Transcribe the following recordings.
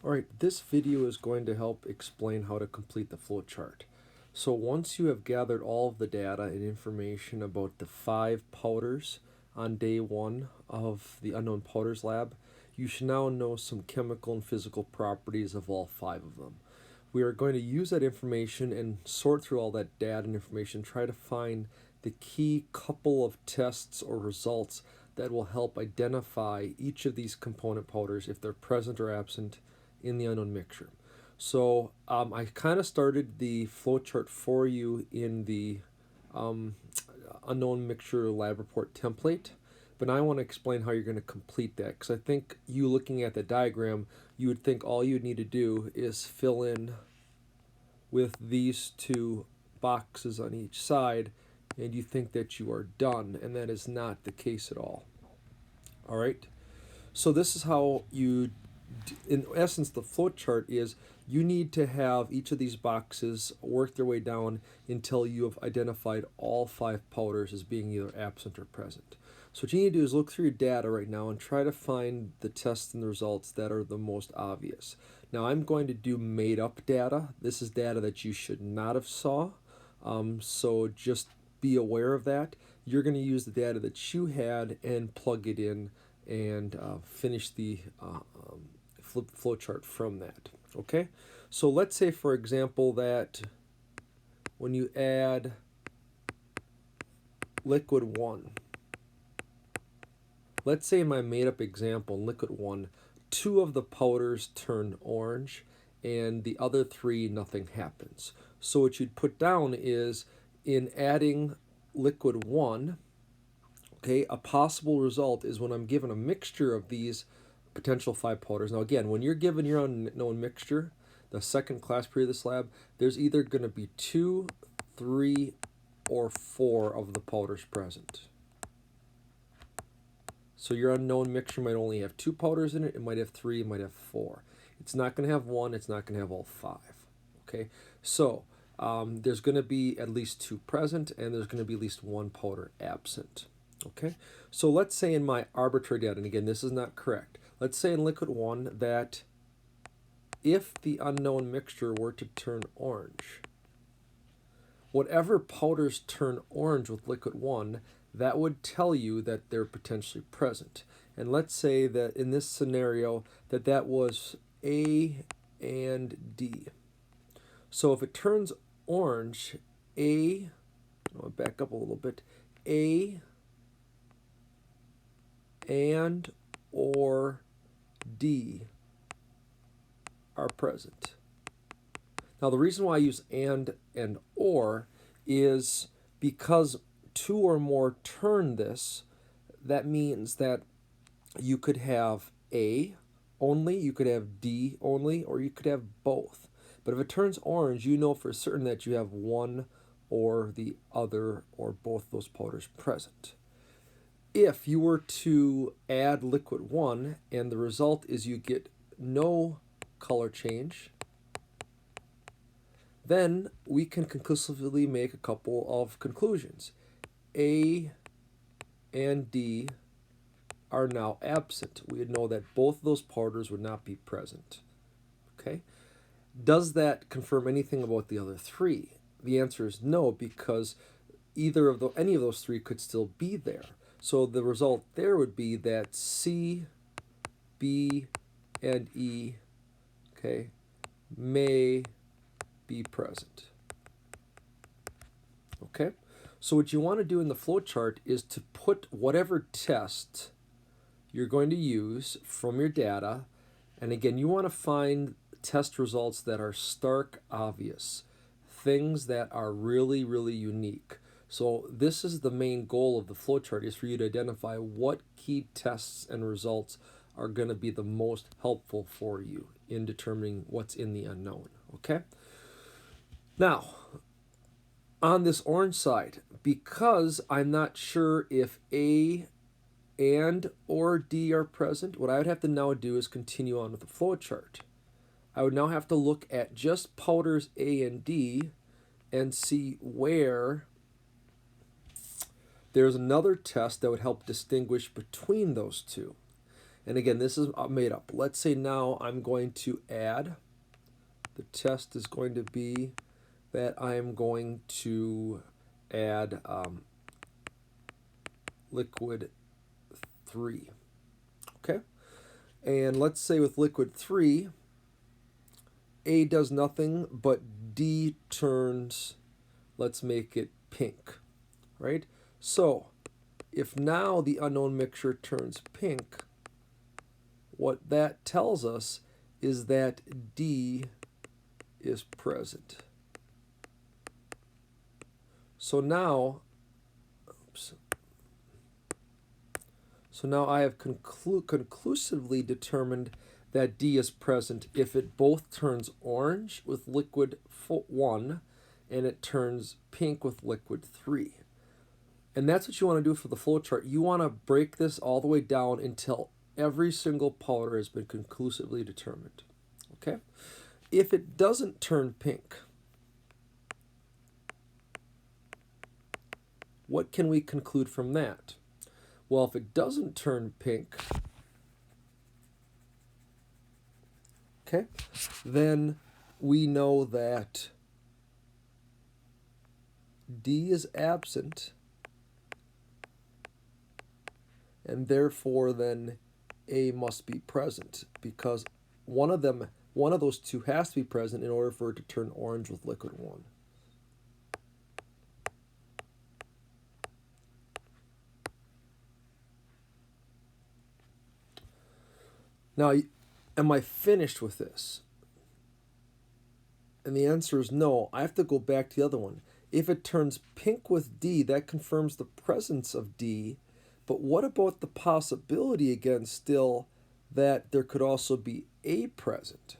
Alright, this video is going to help explain how to complete the flowchart. So once you have gathered all of the data and information about the 5 powders on day 1 of the Unknown Powders Lab, you should now know some chemical and physical properties of all 5 of them. We are going to use that information and sort through all that data and information, try to find the key couple of tests or results that will help identify each of these component powders if they're present or absent in the unknown mixture. So I kind of started the flowchart for you in the um, unknown mixture lab report template, but now I want to explain how you're going to complete that, because I think you looking at the diagram, you would think all you need to do is fill in with these 2 boxes on each side, and you think that you are done, and that is not the case at all. All right, so this is how you, in essence, the flowchart is you need to have each of these boxes work their way down until you have identified all 5 powders as being either absent or present. So what you need to do is look through your data right now and try to find the tests and the results that are the most obvious. Now I'm going to do made up data. This is data that you should not have saw. So just be aware of that. You're going to use the data that you had and plug it in and finish the flowchart from that. Okay, so let's say, for example, that when you add liquid 1, let's say in my made up example, in liquid 1, 2 of the powders turn orange and the other 3 nothing happens. So what you'd put down is, in adding liquid 1, okay, a possible result is when I'm given a mixture of these potential 5 powders. Now again, when you're given your unknown mixture, the second class period of this lab, there's either going to be 2, 3, or 4 of the powders present. So your unknown mixture might only have 2 powders in it, it might have 3, it might have 4. It's not going to have 1, it's not going to have all 5. Okay, so there's going to be at least 2 present, and there's going to be at least 1 powder absent. Okay, so let's say in my arbitrary data, and again, this is not correct. Let's say in liquid 1 that if the unknown mixture were to turn orange, whatever powders turn orange with liquid 1, that would tell you that they're potentially present. And let's say that in this scenario that was A and D. So if it turns orange, I'll back up a little bit, A and or D are present. Now the reason why I use and or is because 2 or more turn this. That means that you could have A only, you could have D only, or you could have both. But if it turns orange, you know for certain that you have one or the other or both those powders present. If you were to add liquid 1 and the result is you get no color change, then we can conclusively make a couple of conclusions. A and D are now absent. We would know that both of those powders would not be present. Okay? Does that confirm anything about the other 3? The answer is no, because any of those 3 could still be there. So the result there would be that C, B, and E, okay, may be present. Okay? So what you want to do in the flowchart is to put whatever test you're going to use from your data, and again, you want to find test results that are stark obvious, things that are really, really unique. So this is the main goal of the flowchart, is for you to identify what key tests and results are going to be the most helpful for you in determining what's in the unknown. Okay? Now, on this orange side, because I'm not sure if A and or D are present, what I would have to now do is continue on with the flowchart. I would now have to look at just powders A and D and see where there's another test that would help distinguish between those 2. And again, this is made up. Let's say now I'm going to add, the test is going to be that I am going to add liquid 3. Okay? And let's say with liquid 3, A does nothing, but D turns, let's make it pink, right? So if now the unknown mixture turns pink, what that tells us is that D is present. So now, I have conclusively determined that D is present if it both turns orange with liquid 1 and it turns pink with liquid 3. And that's what you want to do for the flowchart. You want to break this all the way down until every single powder has been conclusively determined. Okay? If it doesn't turn pink, what can we conclude from that? Well, if it doesn't turn pink, okay, then we know that D is absent, and therefore then A must be present, because one of those two has to be present in order for it to turn orange with liquid 1. Now, am I finished with this? And the answer is no. I have to go back to the other one. If it turns pink with D, that confirms the presence of D. But what about the possibility, again, still, that there could also be A present?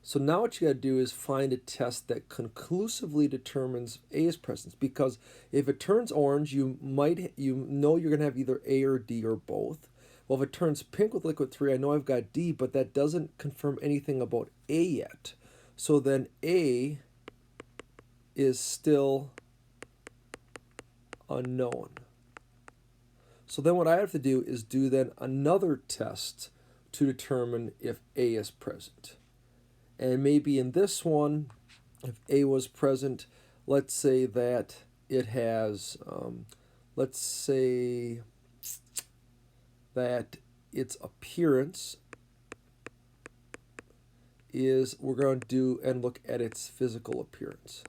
So now what you got to do is find a test that conclusively determines A's presence. Because if it turns orange, you know you're going to have either A or D or both. Well, if it turns pink with liquid 3, I know I've got D, but that doesn't confirm anything about A yet. So then A is still unknown. So then what I have to do is do then another test to determine if A is present. And maybe in this one, if A was present, let's say that it has, let's say that its appearance is, we're going to do and look at its physical appearance.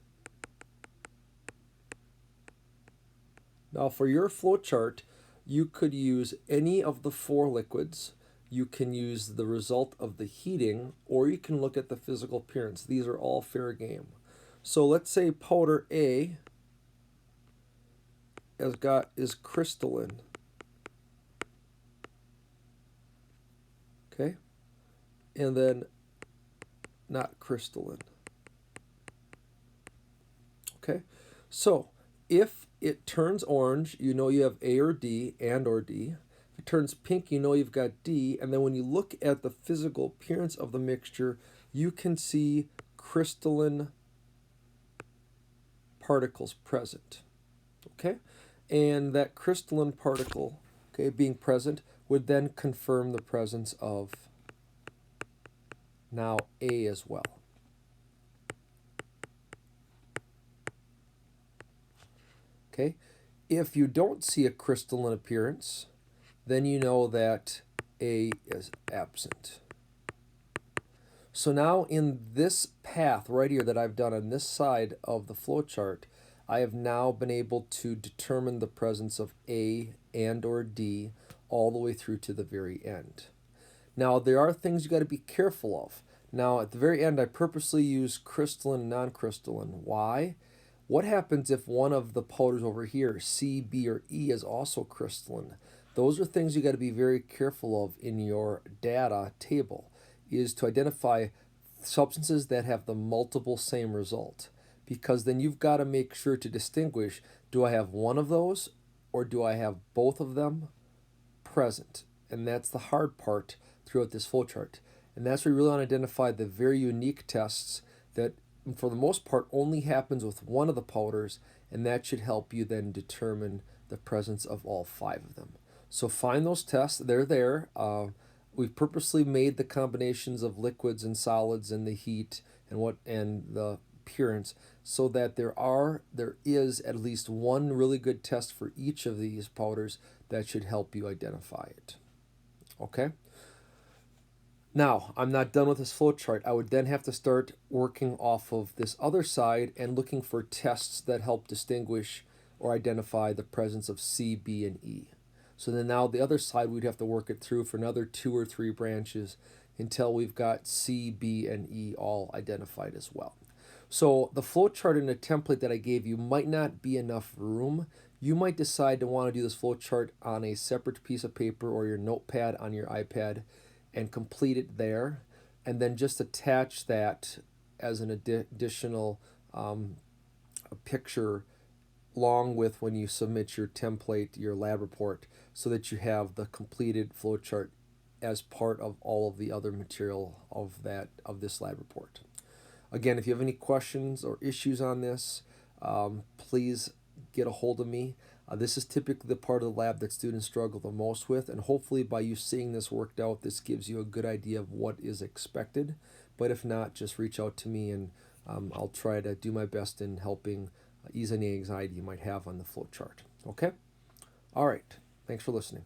Now for your flowchart, you could use any of the 4 liquids. You can use the result of the heating, or you can look at the physical appearance. These are all fair game. So let's say powder A is crystalline. Okay? And then not crystalline. Okay? So if it turns orange, you know you have A or D or D. If it turns pink, you know you've got D. And then when you look at the physical appearance of the mixture, you can see crystalline particles present. Okay? And that crystalline particle, okay, being present, would then confirm the presence of now A as well. Okay? If you don't see a crystalline appearance, then you know that A is absent. So now in this path right here that I've done on this side of the flowchart, I have now been able to determine the presence of A and or D all the way through to the very end. Now there are things you got to be careful of. Now at the very end I purposely use crystalline and non-crystalline. Why? What happens if one of the powders over here, C, B, or E, is also crystalline? Those are things you got to be very careful of in your data table, is to identify substances that have the multiple same result. Because then you've got to make sure to distinguish, do I have one of those or do I have both of them present? And that's the hard part throughout this flowchart. And that's where you really want to identify the very unique tests that for the most part only happens with one of the powders, and that should help you then determine the presence of all 5 of them. So find those tests, they're there. we've purposely made the combinations of liquids and solids and the heat and the appearance so that there is at least one really good test for each of these powders that should help you identify it. Okay? Now, I'm not done with this flow chart. I would then have to start working off of this other side and looking for tests that help distinguish or identify the presence of C, B, and E. So then now the other side, we'd have to work it through for another 2 or 3 branches until we've got C, B, and E all identified as well. So the flow chart in the template that I gave you might not be enough room. You might decide to want to do this flow chart on a separate piece of paper or your notepad on your iPad and complete it there, and then just attach that as an additional picture along with when you submit your template, your lab report, so that you have the completed flowchart as part of all of the other material of this lab report. Again, if you have any questions or issues on this, please get a hold of me. This is typically the part of the lab that students struggle the most with, and hopefully by you seeing this worked out, this gives you a good idea of what is expected. But if not, just reach out to me, and I'll try to do my best in helping ease any anxiety you might have on the flow chart. Okay? All right. Thanks for listening.